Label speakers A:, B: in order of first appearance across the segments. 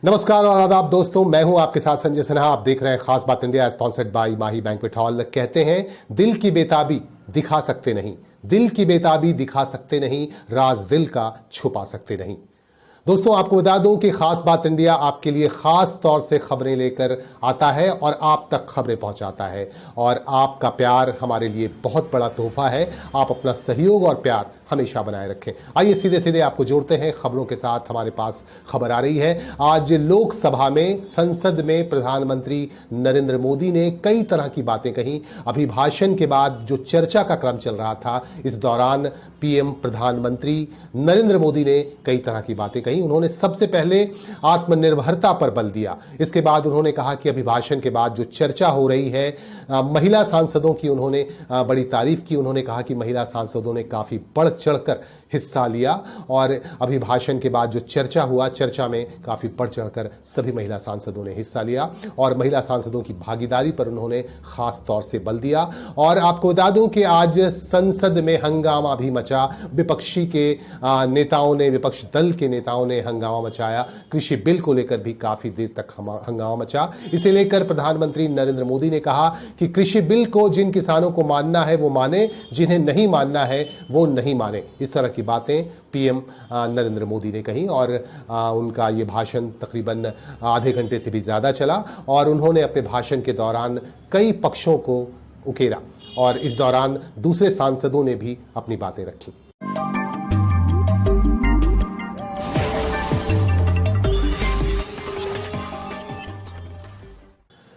A: नमस्कार और आदाब दोस्तों, मैं हूं आपके साथ संजय सिन्हा। आप देख रहे हैं खास बात India, sponsored by Mahi banquet hall. कहते हैं दिल की बेताबी दिखा सकते नहीं, दिल की बेताबी दिखा सकते नहीं, राज दिल का छुपा सकते नहीं। दोस्तों, आपको बता दूं कि खास बात इंडिया आपके लिए खास तौर से खबरें लेकर आता है और आप तक खबरें पहुंचाता है। और आपका प्यार हमारे लिए बहुत बड़ा तोहफा है। आप अपना सहयोग और प्यार हमेशा बनाए रखें। आइए सीधे सीधे आपको जोड़ते हैं खबरों के साथ। हमारे पास खबर आ रही है, आज लोकसभा में, संसद में प्रधानमंत्री नरेंद्र मोदी ने कई तरह की बातें कही। अभिभाषण के बाद जो चर्चा का क्रम चल रहा था, इस दौरान पीएम प्रधानमंत्री नरेंद्र मोदी ने कई तरह की बातें कही। उन्होंने सबसे पहले आत्मनिर्भरता पर बल दिया। इसके बाद उन्होंने कहा कि अभिभाषण के बाद जो चर्चा हो रही है, महिला सांसदों की उन्होंने बड़ी तारीफ की। उन्होंने कहा कि महिला सांसदों ने काफी बढ़ चढ़कर हिस्सा लिया और अभिभाषण के बाद जो चर्चा हुआ, चर्चा में काफी बढ़ चढ़कर सभी महिला सांसदों ने हिस्सा लिया और महिला सांसदों की भागीदारी पर उन्होंने खास तौर से बल दिया। और आपको बता दूं कि आज संसद में हंगामा भी मचा। विपक्षी के नेताओं ने, विपक्ष दल के नेताओं ने हंगामा मचाया। कृषि बिल को लेकर भी काफी देर तक हंगामा मचा। इसे लेकर प्रधानमंत्री नरेंद्र मोदी ने कहा कि कृषि बिल को जिन किसानों को मानना है वो माने, जिन्हें नहीं मानना है वो नहीं माने। इस तरह की बातें पीएम नरेंद्र मोदी ने कही और उनका ये भाषण तकरीबन आधे घंटे से भी ज्यादा चला और उन्होंने अपने भाषण के दौरान कई पक्षों को उकेरा और इस दौरान दूसरे सांसदों ने भी अपनी बातें रखी।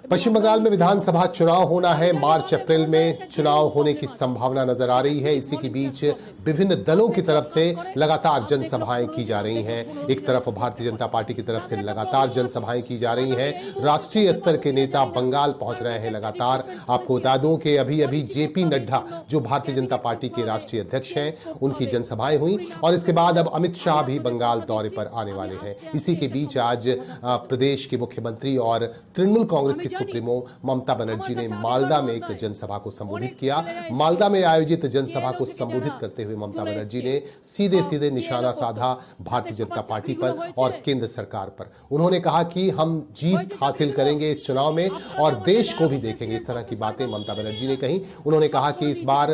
A: पश्चिम बंगाल में विधानसभा चुनाव होना है। मार्च अप्रैल में चुनाव होने की संभावना नजर आ रही है। इसी के बीच विभिन्न दलों की तरफ से लगातार जनसभाएं की जा रही हैं। एक तरफ भारतीय जनता पार्टी की तरफ से लगातार जनसभाएं की जा रही हैं। राष्ट्रीय स्तर के नेता बंगाल पहुंच रहे हैं लगातार। आपको बता दूं कि अभी अभी जेपी नड्डा, जो भारतीय जनता पार्टी के राष्ट्रीय अध्यक्ष हैं, उनकी जनसभाएं हुई और इसके बाद अब अमित शाह भी बंगाल दौरे पर आने वाले हैं। इसी के बीच आज प्रदेश के मुख्यमंत्री और तृणमूल कांग्रेस की सुप्रीमो ममता बनर्जी ने मालदा में एक जनसभा को संबोधित किया। मालदा में आयोजित जनसभा को संबोधित करते हुए ममता बनर्जी ने सीधे सीधे निशाना साधा भारतीय जनता पार्टी पर और केंद्र सरकार पर। उन्होंने कहा कि हम जीत हासिल करेंगे इस चुनाव में और देश को भी देखेंगे। इस तरह की बातें ममता बनर्जी ने कही। उन्होंने कहा कि इस बार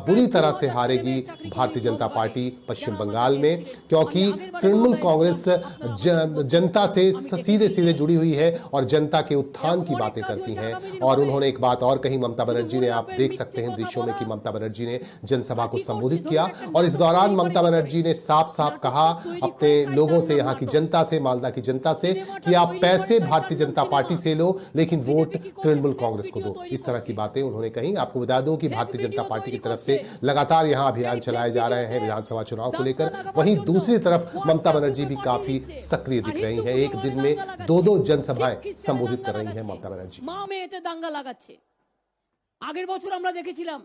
A: बुरी तरह से हारेगी भारतीय जनता पार्टी पश्चिम बंगाल में, क्योंकि तृणमूल कांग्रेस जनता से सीधे सीधे जुड़ी हुई है और जनता के उत्थान की बातें करती हैं। और उन्होंने एक बात और कही ममता बनर्जी ने, आप देख सकते हैं दृश्यों में कि ममता बनर्जी ने जनसभा को संबोधित किया और इस दौरान ममता बनर्जी ने साफ साफ कहा अपने लोगों से, यहां की जनता से, मालदा की जनता से, कि आप पैसे भारतीय जनता पार्टी से लो लेकिन वोट तृणमूल कांग्रेस को दो। इस तरह की बातें उन्होंने कही। आपको बता दूं कि भारतीय जनता पार्टी की तरफ से लगातार यहां अभियान चलाए जा रहे हैं विधानसभा चुनाव को लेकर। वहीं दूसरी तरफ ममता बनर्जी भी काफी सक्रिय दिख रही हैं। एक दिन में दो जनसभाएं संबोधित कर रही हैं ममता बनर्जी।
B: মা মেয়েতে দাঙ্গা লাগাচ্ছে। আগের বছর আমরা দেখেছিলাম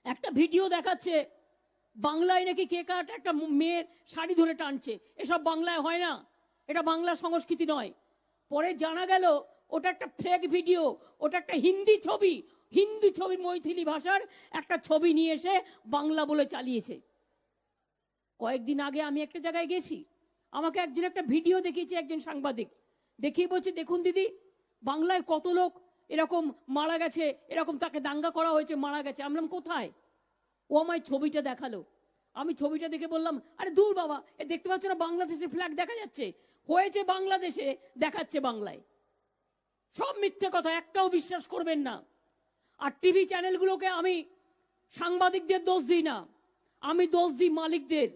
B: একটা ভিডিও দেখাচ্ছে বাংলায় নাকি কে কাট একটা মেয়ের শাড়ি ধরে টানছে। এসব বাংলায় হয় না, এটা বাংলা সংস্কৃতি নয়। পরে জানা গেল ওটা একটা ফেক ভিডিও, ওটা একটা হিন্দি ছবি। হিন্দি ছবি, মৈথিলি ভাষার একটা ছবি নিয়ে এসে বাংলা বলে চালিয়েছে। কয়েকদিন আগে আমি একটা জায়গায় গেছি, আমাকে একজন একটা ভিডিও দেখিয়েছে একজন সাংবাদিক। দেখিয়ে বলছে, দেখুন দিদি, বাংলায় কত লোক এরকম মারা গেছে, এরকম তাকে দাঙ্গা করা হয়েছে, মারা গেছে। আমি বললাম কোথায়? ও আমায় ছবিটা দেখালো। আমি ছবিটা দেখে বললাম, আরে দূর বাবা, এ দেখতে পাচ্ছ না বাংলাদেশের ফ্ল্যাগ দেখা যাচ্ছে? হয়েছে বাংলাদেশে, দেখাচ্ছে বাংলায়। সব মিথ্যে কথা, একটাও বিশ্বাস করবেন না। আর টিভি চ্যানেলগুলোকে আমি সাংবাদিকদের দোষ দিই না, আমি দোষ দিই মালিকদের।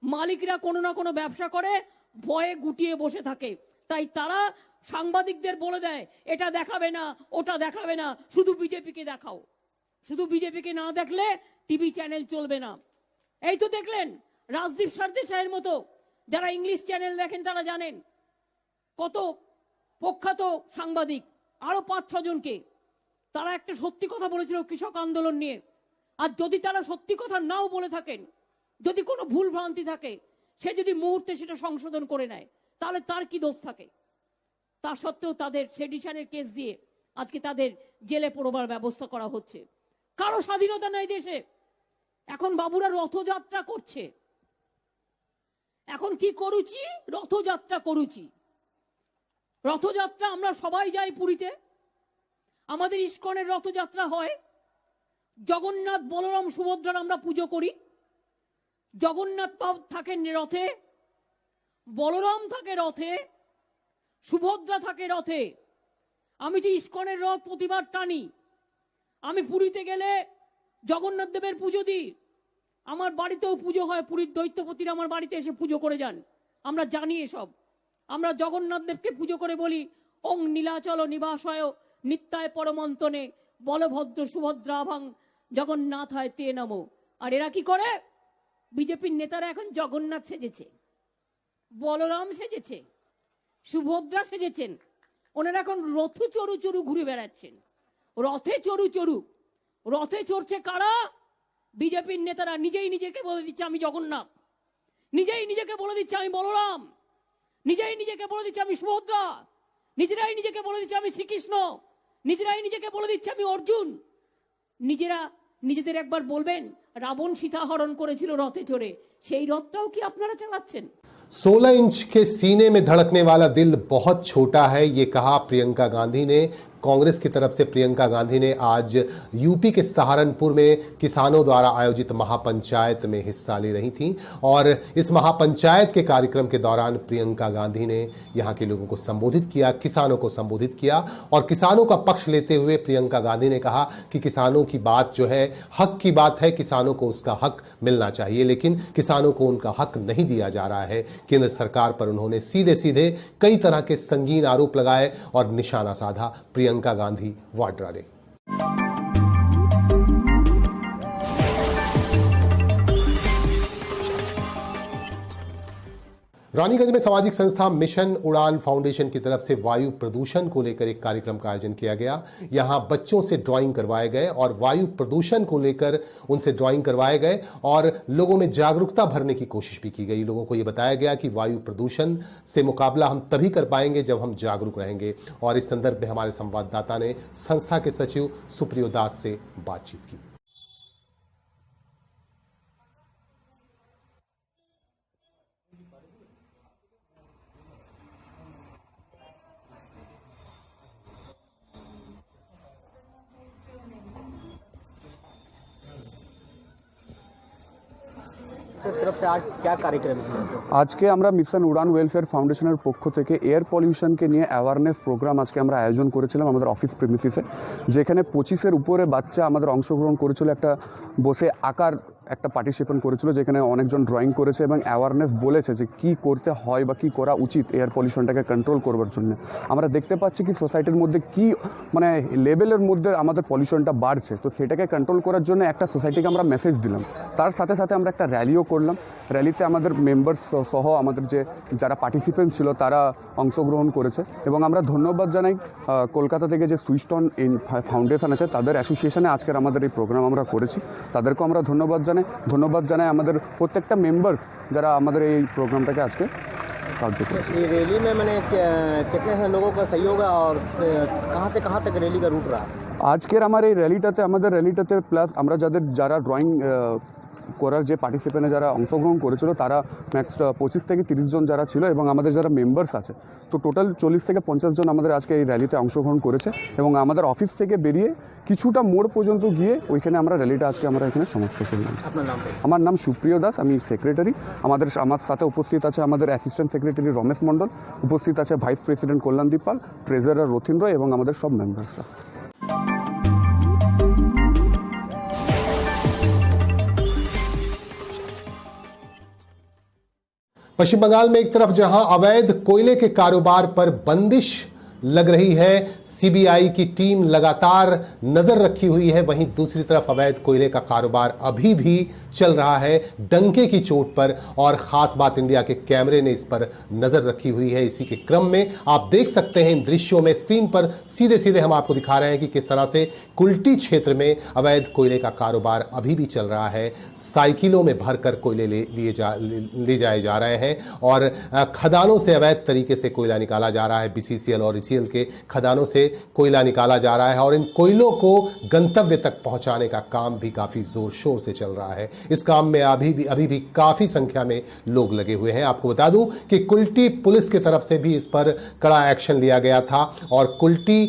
B: মালিকরা কোনো না কোনো ব্যবসা করে ভয়ে গুটিয়ে বসে থাকে, তাই তারা সাংবাদিকদের বলে দেয় এটা দেখাবে না, ওটা দেখাবে না, শুধু বিজেপিকে দেখাও। শুধু বিজেপিকে না দেখলে টিভি চ্যানেল চলবে না। এই তো দেখলেন রাজদীপ সরদেশাইয়ের মতো, যারা ইংলিশ চ্যানেল দেখেন তারা জানেন, কত প্রখ্যাত সাংবাদিক, আরো 5-6 জনকে তারা একটা সত্যি কথা বলেছিল কৃষক আন্দোলন নিয়ে। আর যদি তারা সত্যি কথা নাও বলে থাকেন, যদি কোনো ভুল ভ্রান্তি থাকে, সে যদি মুহূর্তে সেটা সংশোধন করে নেয়, তাহলে তার কি দোষ থাকে? তা সত্ত্বেও তাদের সেডিশনের কেস দিয়ে আজকে তাদের জেলে পড়বার ব্যবস্থা করা হচ্ছে। কারো স্বাধীনতা নাই দেশে। এখন বাবুরা রথযাত্রা করছে। এখন কি করুচি? রথযাত্রা করুচি। রথযাত্রা আমরা সবাই যাই পুরীতে, আমাদের ইস্কনের রথযাত্রা হয়, জগন্নাথ বলরাম সুভদ্রার আমরা পুজো করি। জগন্নাথ থাকেন রথে, বলরাম থাকে রথে, সুভদ্রা থাকে রথে। আমি তো ইস্কনের রথ প্রতিবার টানি। আমি পুরীতে গেলে জগন্নাথ দেবের পুজো দিই, আমার বাড়িতেও পুজো হয়, পুরীর দৈত্যপতিরা আমার বাড়িতে এসে পুজো করে যান, আমরা জানি এসব। আমরা জগন্নাথ দেবকে পুজো করে বলি ওং নীলাচল নিবাসায় নিত্যায় পরমন্তনে বলভদ্র সুভদ্রাভাং জগন্নাথায় তে নমো। আর এরা কি করে? বিজেপির নেতারা এখন জগন্নাথ সেজেছে, বলরাম সেজেছে, সুভদ্রা সেজেছেন, ওনারা এখন রথে চড়ু চড়ু ঘুরে বেড়াচ্ছেন। রথে চড়ু চড়ু, রথে চড়ছে কারা? বিজেপির নেতারা। নিজেই নিজেকে বলে দিচ্ছে আমি জগন্নাথ, নিজেই নিজেকে বলে দিচ্ছে আমি বলরাম, নিজেই নিজেকে বলে দিচ্ছে আমি সুভদ্রা, নিজেরাই নিজেকে বলে দিচ্ছে আমি শ্রীকৃষ্ণ, নিজেরাই নিজেকে বলে দিচ্ছে আমি অর্জুন। নিজেরা নিজেদের একবার বলবেন রাবণ সীতা হরণ করেছিল রথে চড়ে, সেই রথটাও কি আপনারা চালাচ্ছেন?
A: 16 इंच के सीने में धड़कने वाला दिल बहुत छोटा है, ये कहा प्रियंका गांधी ने। कांग्रेस की तरफ से प्रियंका गांधी ने आज यूपी के सहारनपुर में किसानों द्वारा आयोजित महापंचायत में हिस्सा ले रही थी और इस महापंचायत के कार्यक्रम के दौरान प्रियंका गांधी ने यहां के लोगों को संबोधित किया, किसानों को संबोधित किया और किसानों का पक्ष लेते हुए प्रियंका गांधी ने कहा कि किसानों की बात जो है हक की बात है, किसानों को उसका हक मिलना चाहिए, लेकिन किसानों को उनका हक नहीं दिया जा रहा है। केंद्र सरकार पर उन्होंने सीधे सीधे कई तरह के संगीन आरोप लगाए और निशाना साधा प्रियंका गांधी वाड्रा ने। रानीगंज में सामाजिक संस्था मिशन उड़ान फाउंडेशन की तरफ से वायु प्रदूषण को लेकर एक कार्यक्रम का आयोजन किया गया। यहां बच्चों से ड्राइंग करवाए गए और वायु प्रदूषण को लेकर उनसे ड्राइंग करवाए गए और लोगों में जागरूकता भरने की कोशिश भी की गई। लोगों को यह बताया गया कि वायु प्रदूषण से मुकाबला हम तभी कर पाएंगे जब हम जागरूक रहेंगे। और इस संदर्भ में हमारे संवाददाता ने संस्था के सचिव सुप्रियो दास से बातचीत की।
C: तरफ से आज क्या कार्यक्रम है?
D: আজকে আমরা মিশন উড়ান ওয়েলফেয়ার ফাউন্ডেশনের পক্ষ থেকে এয়ার পলিউশনকে নিয়ে অ্যাওয়ারনেস প্রোগ্রাম আজকে আমরা আয়োজন করেছিলাম আমাদের অফিস প্রিমিসিসে, যেখানে 25-এর উপরে বাচ্চা আমাদের অংশগ্রহণ করেছিল। একটা বসে আঁকার একটা পার্টিসিপেন্ট করেছিল, যেখানে অনেকজন ড্রয়িং করেছে এবং অ্যাওয়ারনেস বলেছে যে কী করতে হয় বা কী করা উচিত এয়ার পলিউশনটাকে কন্ট্রোল করবার জন্য। আমরা দেখতে পাচ্ছি কি সোসাইটির মধ্যে কি মানে লেভেলের মধ্যে আমাদের পলিউশনটা বাড়ছে, তো সেটাকে কন্ট্রোল করার জন্য একটা সোসাইটিকে আমরা মেসেজ দিলাম। তার সাথে সাথে আমরা একটা র্যালিও করলাম। র্যালিতে আমাদের মেম্বার্স সহ আমাদের যারা পার্টিসিপেন্ট ছিল তারা অংশগ্রহণ করেছে এবং আমরা ধন্যবাদ জানাই কলকাতা থেকে যে সুইচটন ফাউন্ডেশন আছে তাদের অ্যাসোসিয়েশনে আজকের আমাদের এই প্রোগ্রাম আমরা করেছি, তাদেরকেও আমরা ধন্যবাদ জানাই আমাদের প্রত্যেকটা মেম্বার্স যারা আমাদের এই প্রোগ্রামটাকে আজকে সাহায্য করেছে।
C: ये रैली में मैंने कितने लोगों का सहयोग है और कहाँ तक रैली का रूट रहा?
D: আজকের আমার এই র্যালিটাতে প্লাস আমরা যারা ড্রয়িং করার যে পার্টিসিপেন্টে যারা অংশগ্রহণ করেছিল তারা ম্যাক্স 25 থেকে 30 জন যারা ছিল এবং আমাদের যারা মেম্বার্স আছে তো টোটাল 40 থেকে 50 জন আমাদের আজকে এই র্যালিতে অংশগ্রহণ করেছে এবং আমাদের অফিস থেকে বেরিয়ে কিছুটা মোড় পর্যন্ত গিয়ে ওইখানে আমরা র্যালিটা আজকে আমরা এখানে সমাপ্ত করলাম।
C: আপনার নাম?
D: আমার নাম সুপ্রিয় দাস, আমি সেক্রেটারি। আমার সাথে উপস্থিত আছে আমাদের অ্যাসিস্ট্যান্ট সেক্রেটারি রমেশ মণ্ডল, উপস্থিত আছে ভাইস প্রেসিডেন্ট কল্যাণদীপ পাল, ট্রেজারার রথীন রয় এবং আমাদের সব মেম্বার্সরা।
A: पश्चिम बंगाल में एक तरफ जहां अवैध कोयले के कारोबार पर बंदिश लग रही है, सीबीआई की टीम लगातार नजर रखी हुई है, वहीं दूसरी तरफ अवैध कोयले का कारोबार अभी भी चल रहा है डंके की चोट पर। और खास बात इंडिया के कैमरे ने इस पर नजर रखी हुई है। इसी के क्रम में आप देख सकते हैं इन दृश्यों में, स्क्रीन पर सीधे सीधे हम आपको दिखा रहे हैं कि किस तरह से कुल्टी क्षेत्र में अवैध कोयले का कारोबार अभी भी चल रहा है। साइकिलों में भरकर कोयले ले जाए जा रहे हैं और खदानों से अवैध तरीके से कोयला निकाला जा रहा है। बीसीसीएल और इसी BCL के खदानों से कोयला निकाला जा रहा है और इन कोयलों को गंतव्य तक पहुंचाने का काम भी काफी जोर शोर से चल रहा है। इस काम में अभी भी काफी संख्या में लोग लगे हुए हैं। आपको बता दूं कि कुल्टी पुलिस की तरफ से भी इस पर कड़ा एक्शन लिया गया था और कुल्टी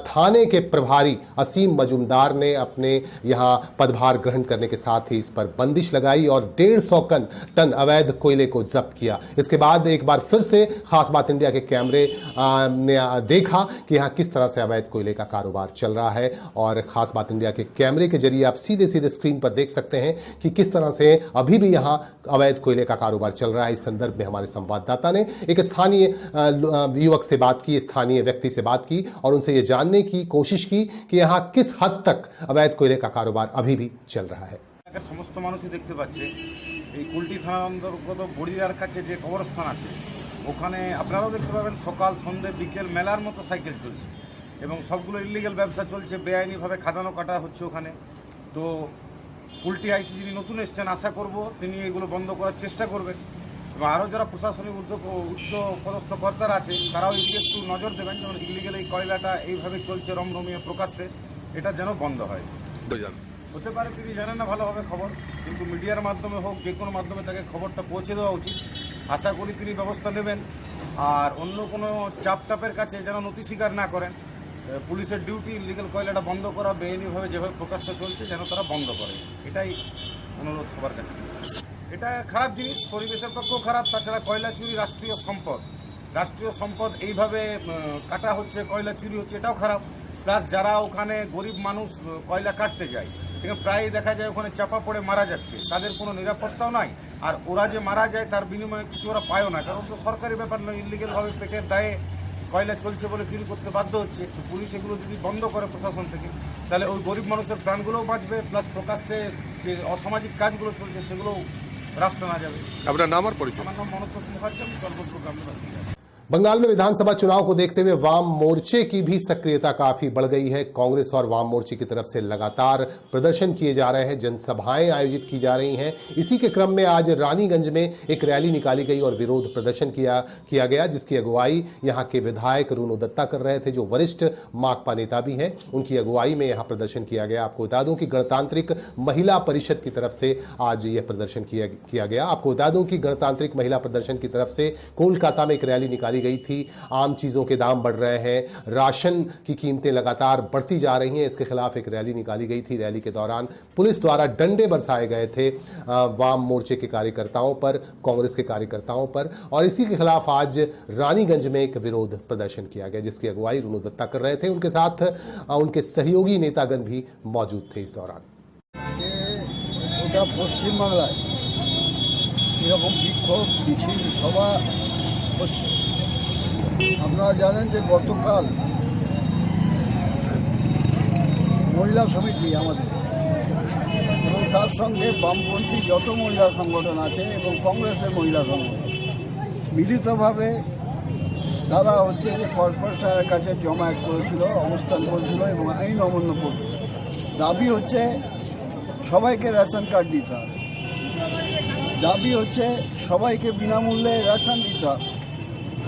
A: थाने के प्रभारी असीम मजूमदार ने अपने यहां पदभार ग्रहण करने के साथ ही इस पर बंदिश लगाई और 150 टन अवैध कोयले को जब्त किया। इसके बाद एक बार फिर से खास बात इंडिया के कैमरे ने देखा कि यहां किस तरह से अवैध कोयले का कारोबार चल रहा है और खास बात इंडिया के कैमरे के जरिए आप सीधे स्क्रीन पर देख सकते हैं कि किस तरह से अभी भी यहां अवैध कोयले का कारोबार चल रहा है। इस संदर्भ में हमारे संवाददाता ने एक स्थानीय युवक से बात की, स्थानीय व्यक्ति से बात की और उनसे यह जानने की कोशिश की कि यहां किस हद तक अवैध कोयले का कारोबार अभी भी चल रहा है।
E: समस्त মানুষই দেখতে পাচ্ছে এই কুলটি থানার অন্তর্গত বড়িয়ার কাছে যে কবরস্থান আছে ওখানে আপনারাও দেখতে পাবেন সকাল সন্ধ্যে বিকেল মেলার মতো সাইকেল চলছে এবং সবগুলো ইলিগাল ব্যবসা চলছে, বেআইনিভাবে খাদানো কাটা হচ্ছে ওখানে। তো কুলটি আইসি যিনি নতুন এসছেন আশা করব তিনি এগুলো বন্ধ করার চেষ্টা করবেন এবং আরও যারা প্রশাসনিক উচ্চ পদস্থ কর্তারা আছে তারাও এদিকে একটু নজর দেবেন যেমন ইলিগাল এই কয়লাটা এইভাবে চলছে রমরমিয়ে প্রকাশ্যে, এটা যেন বন্ধ হয়। হতে পারে তিনি জানেন না ভালোভাবে খবর, কিন্তু মিডিয়ার মাধ্যমে হোক যে কোনো মাধ্যমে তাকে খবরটা পৌঁছে দেওয়া উচিত। আশা করি তিনি ব্যবস্থা নেবেন আর অন্য কোনো চাপটাপের কাছে যেন নথি স্বীকার না করেন। পুলিশের ডিউটি ইলিগাল কয়লাটা বন্ধ করা, বেআইনিভাবে যেভাবে প্রকাশ্যে চলছে যেন তারা বন্ধ করে, এটাই অনুরোধ সবার কাছে। এটা খারাপ জিনিস, পরিবেশের পক্ষেও খারাপ, তাছাড়া কয়লা চুরি রাষ্ট্রীয় সম্পদ এইভাবে কাটা হচ্ছে, কয়লা চুরি হচ্ছে, এটাও খারাপ। প্লাস যারা ওখানে গরিব মানুষ কয়লা কাটতে যায় সেখানে প্রায় দেখা যায় ওখানে চাপা পড়ে মারা যাচ্ছে, তাদের কোনো নিরাপত্তাও নাই আর ওরা যে মারা যায় তার বিনিময়ে কিছু ওরা পায়ও না, কারণ তো সরকারি ব্যাপার নয়, ইলিগালভাবে পেটের দায়ে কয়লা চলছে বলে চুরি করতে বাধ্য হচ্ছে। তো পুলিশ এগুলো যদি বন্ধ করে প্রশাসন থেকে তাহলে ওই গরিব মানুষের প্রাণগুলোও বাঁচবে, প্লাস প্রকাশ্যে যে অসামাজিক কাজগুলো চলছে সেগুলোও রাস্তা না যাবে।
F: আপনার নাম আর পরিচয়?
E: আমার নাম মনোজ মুখার্জি, আমি চলবস্পুর গ্রামের বাসিন্দা।
A: बंगाल में विधानसभा चुनाव को देखते हुए वाम मोर्चे की भी सक्रियता काफी बढ़ गई है। कांग्रेस और वाम मोर्चे की तरफ से लगातार प्रदर्शन किए जा रहे हैं, जनसभाएं आयोजित की जा रही हैं। इसी के क्रम में आज रानीगंज में एक रैली निकाली गई और विरोध प्रदर्शन किया गया, जिसकी अगुवाई यहां के विधायक रूनो दत्ता कर रहे थे, जो वरिष्ठ माकपा नेता भी हैं। उनकी अगुवाई में यहां प्रदर्शन किया गया। आपको बता दूं कि गणतांत्रिक महिला परिषद की तरफ से आज यह प्रदर्शन किया गया। आपको बता दूं कि गणतांत्रिक महिला प्रदर्शन की तरफ से कोलकाता में एक रैली निकाली गई थी। आम चीजों के दाम बढ़ रहे हैं, राशन की कीमतें लगातार बढ़ती जा रही हैं, इसके खिलाफ एक रैली निकाली गई थी। रैली के दौरान पुलिस द्वारा डंडे बरसाए गए थे वाम मोर्चे के कार्यकर्ताओं पर, कांग्रेस के कार्यकर्ताओं पर, और इसी के खिलाफ आज रानीगंज में एक विरोध प्रदर्शन किया गया, जिसकी अगुवाई रूनो दत्ता कर रहे थे। उनके साथ उनके सहयोगी नेतागण भी मौजूद थे इस दौरान।
G: পশ্চিম বাংলায় এরকম বিক্ষোভ মিছিল সভা হচ্ছে। আপনারা জানেন যে গতকাল মহিলা সমিতি আমাদের এবং তার সঙ্গে বামপন্থী যত মহিলা সংগঠন আছে এবং কংগ্রেসের মহিলা সংগঠন মিলিতভাবে তারা হচ্ছে যে কর্পোরেশনের কাছে জমায়েত করেছিল, অবস্থান করেছিল এবং আইন অমান্য করত। দাবি হচ্ছে সবাইকে রেশন কার্ড দিতে হবে, দাবি হচ্ছে সবাইকে বিনামূল্যে রেশন দিতে হবে,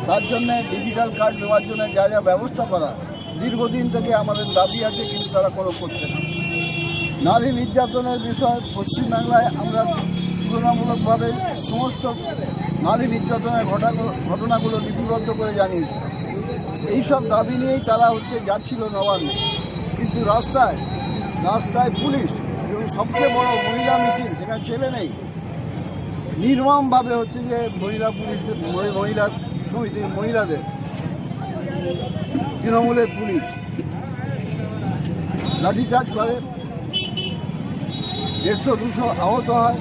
G: তার জন্য ডিজিটাল কার্ড দেওয়ার জন্য যা যা ব্যবস্থা করা দীর্ঘদিন থেকে আমাদের দাবি আছে, কিন্তু তারা কোনো করছে না। নারী নির্যাতনের বিষয় পশ্চিমবাংলায় আমরা তুলনামূলকভাবে সমস্ত নারী নির্যাতনের ঘটনাগুলো লিপিবদ্ধ করে জানিয়েছি। এইসব দাবি নিয়েই তারা যাচ্ছিল নবান্নে, কিন্তু রাস্তায় পুলিশ এবং সবচেয়ে বড় মহিলা মিছিল, সেখানে ছেলে নেই, নির্মমভাবে যে মহিলা সমিতির মহিলাদের তৃণমূলের পুলিশ লাঠিচার্জ করে, 150-200 আহত হয়,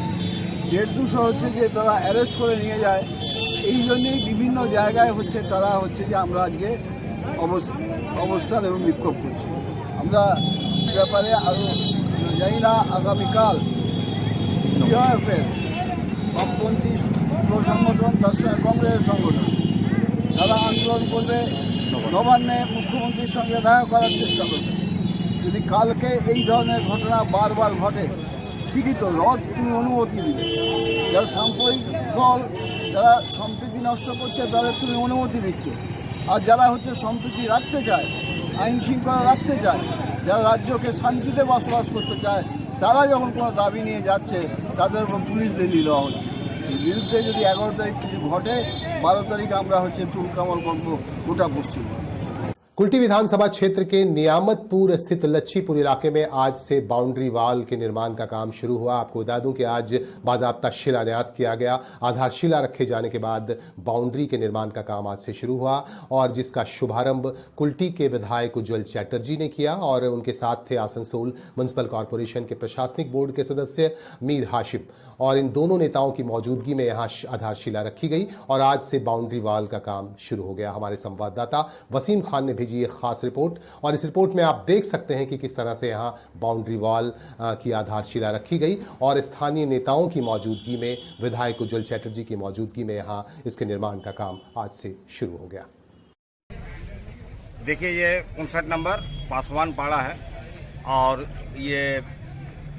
G: 150-200 যে তারা অ্যারেস্ট করে নিয়ে যায়। এই জন্যেই বিভিন্ন জায়গায় তারা যে আমরা আজকে অবস্থান এবং বিক্ষোভ করছি। আমরা ব্যাপারে আরও জানি না, আগামীকাল বিআরএফের বামপন্থী সংগঠন তার সঙ্গে কংগ্রেসের সংগঠন তারা আন্দোলন করবে, নবান্নে মুখ্যমন্ত্রীর সঙ্গে দেখা করার চেষ্টা করবে। যদি কালকে এই ধরনের ঘটনা বারবার ঘটে, ঠিকই তো তুমি অনুমতি দিবে, যারা সাম্প্রদায়িক দল যারা সম্প্রীতি নষ্ট করছে তাদের তুমি অনুমতি দিচ্ছ, আর যারা হচ্ছে সম্প্রীতি রাখতে চায়, আইন শৃঙ্খলা রাখতে চায়, যারা রাজ্যকে শান্তিতে বসবাস করতে চায়, তারা যখন কোনো দাবি নিয়ে যাচ্ছে তাদের উপর পুলিশ রেলি দেওয়া হচ্ছে। এর বিরুদ্ধে যদি 11 তারিখ কিছু ঘটে, 12 তারিখ আমরা হচ্ছে তুলকামল করবো গোটা পশ্চিমবঙ্গ।
A: कुल्टी विधानसभा क्षेत्र के नियामतपुर स्थित लच्छीपुर इलाके में आज से बाउंड्री वाल के निर्माण का काम शुरू हुआ। आपको बता दूं कि आज बाजाबता शिलान्यास किया गया। आधारशिला रखे जाने के बाद बाउंड्री के निर्माण का काम आज से शुरू हुआ और जिसका शुभारंभ कुल्टी के विधायक उज्जवल चैटर्जी ने किया और उनके साथ थे आसनसोल म्युनिसिपल कॉर्पोरेशन के प्रशासनिक बोर्ड के सदस्य मीर हाशिम और इन दोनों नेताओं की मौजूदगी में यहां आधारशिला रखी गई और आज से बाउंड्री वाल का काम शुरू हो गया। हमारे संवाददाता वसीम खान ने भेजी एक खास रिपोर्ट और इस रिपोर्ट में आप देख सकते हैं कि किस तरह से यहां बाउंड्री वॉल की आधारशिला रखी गई और स्थानीय नेताओं की मौजूदगी में, विधायक उज्जवल चैटर्जी की मौजूदगी में यहां इसके निर्माण का काम आज से शुरू हो गया।
E: देखिए, ये 59 नंबर पासवान पाड़ा है और ये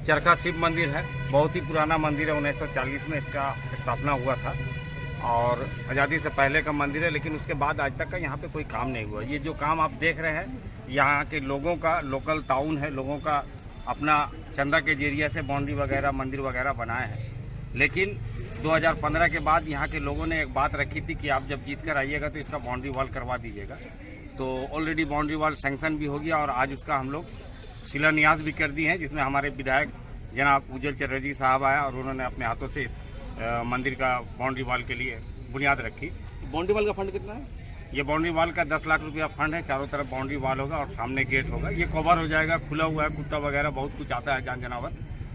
E: चरखा शिव मंदिर है। बहुत ही पुराना मंदिर है। 1940 में इसका स्थापना हुआ था और आज़ादी से पहले का मंदिर है, लेकिन उसके बाद आज तक का यहाँ पे कोई काम नहीं हुआ। ये जो काम आप देख रहे हैं, यहाँ के लोगों का लोकल ताउन है, लोगों का अपना चंदा के जरिए से बाउंड्री वगैरह, मंदिर वगैरह बनाए हैं। लेकिन 2015 के बाद यहाँ के लोगों ने एक बात रखी थी कि आप जब जीत कर आइएगा तो इसका बाउंड्री वॉल करवा दीजिएगा। तो ऑलरेडी बाउंड्री वॉल सैंक्शन भी हो गया और आज उसका हम लोग शिलान्यास भी कर दी है, जिसमें हमारे विधायक जनाब उज्जवल चैटर्जी साहब आया और उन्होंने अपने हाथों से मंदिर का बाउंड्री वॉल के लिए बुनियाद रखी।
F: बाउंड्री वॉल का फंड कितना है?
E: ये बाउंड्री वॉल का 10 लाख रुपया फंड है। चारों तरफ बाउंड्री वॉल होगा और सामने गेट होगा। ये कवर हो जाएगा, खुला हुआ है, कुत्ता वगैरह बहुत कुछ आता है, जानवर,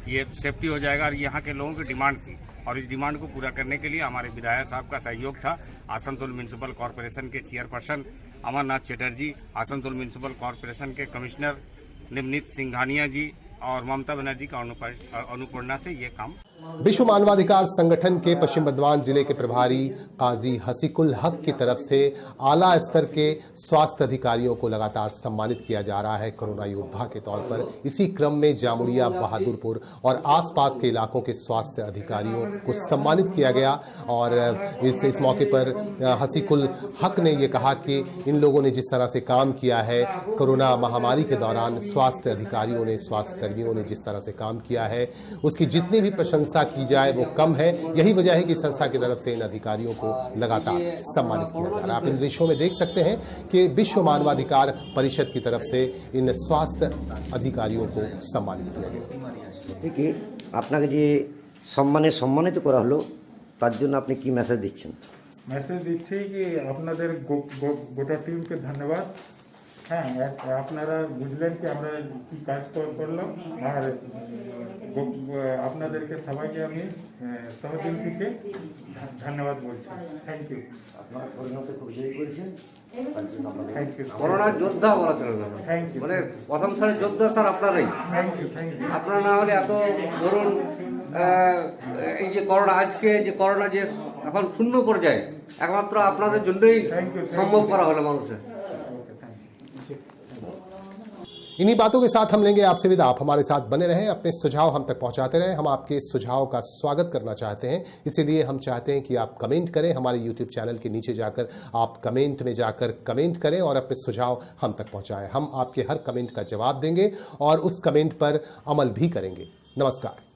E: ये सेफ्टी हो जाएगा। और यहाँ के लोगों की डिमांड थी और इस डिमांड को पूरा करने के लिए हमारे विधायक साहब का सहयोग था। आसनसोल म्युनिसिपल कॉर्पोरेशन के chairperson Amarnath Chatterjee, Asansol municipal corporation के कमिश्नर निमनीत सिंघानिया जी और ममता बनर्जी का अनुप्रेरणा से ये काम।
A: विश्व मानवाधिकार संगठन के पश्चिम बर्धमान जिले के प्रभारी काजी हसीकुल हक की तरफ से आला स्तर के स्वास्थ्य अधिकारियों को लगातार सम्मानित किया जा रहा है कोरोना योद्धा के तौर पर। इसी क्रम में जामुड़िया, बहादुरपुर और आसपास के इलाकों के स्वास्थ्य अधिकारियों को सम्मानित किया गया और इस मौके पर हसीकुल हक ने ये कहा कि इन लोगों ने जिस तरह से काम किया है कोरोना महामारी के दौरान, स्वास्थ्य अधिकारियों ने, स्वास्थ्य कर्मियों ने जिस तरह से काम किया है, उसकी जितनी भी प्रशंसा की जाए वो कम है। यही वजह है कि संस्था की तरफ से इन अधिकारियों को लगातार सम्मानित किया जा रहा है। आप इन दृश्यों में देख सकते हैं कि विश्व मानवाधिकार परिषद की तरफ से इन स्वास्थ्य अधिकारियों को सम्मानित किया गया।
H: देखिए, আপনাকে যে সম্মানিত করা হলো তার জন্য আপনি কি মেসেজ দিচ্ছেন?
I: মেসেজ দিচ্ছি কি আপনাদের গোটা টিমকে ধন্যবাদ। হ্যাঁ, আপনারা বুঝলেন কি আমরা কি কাজ করলাম আর আপনাদেরকে সবাইকে আমি তহবিল থেকে ধন্যবাদ বলছি। Thank you.
H: আপনারা পরিণত খুব জয়ী করেছেন,
I: থ্যাংক ইউ।
J: করোনা যোদ্ধা বলা চলে না,
I: থ্যাংক ইউ।
J: মানে প্রথম সারির যোদ্ধা স্যার আপনারাই।
I: Thank you, thank you.
J: আপনারা না হলে এত ধরুন এই যে করোনা, আজকে যে করোনা যে এখন শূন্য পর্যায়ে, একমাত্র আপনাদের জন্যই সম্ভব করা হলো মানুষের।
A: इन्हीं बातों के साथ हम लेंगे आपसे विदा। आप हमारे साथ बने रहें, अपने सुझाव हम तक पहुंचाते रहें। हम आपके सुझाव का स्वागत करना चाहते हैं, इसीलिए हम चाहते हैं कि आप कमेंट करें। हमारे YouTube चैनल के नीचे जाकर आप कमेंट में जाकर कमेंट करें और अपने सुझाव हम तक पहुंचाएं। हम आपके हर कमेंट का जवाब देंगे और उस कमेंट पर अमल भी करेंगे। नमस्कार।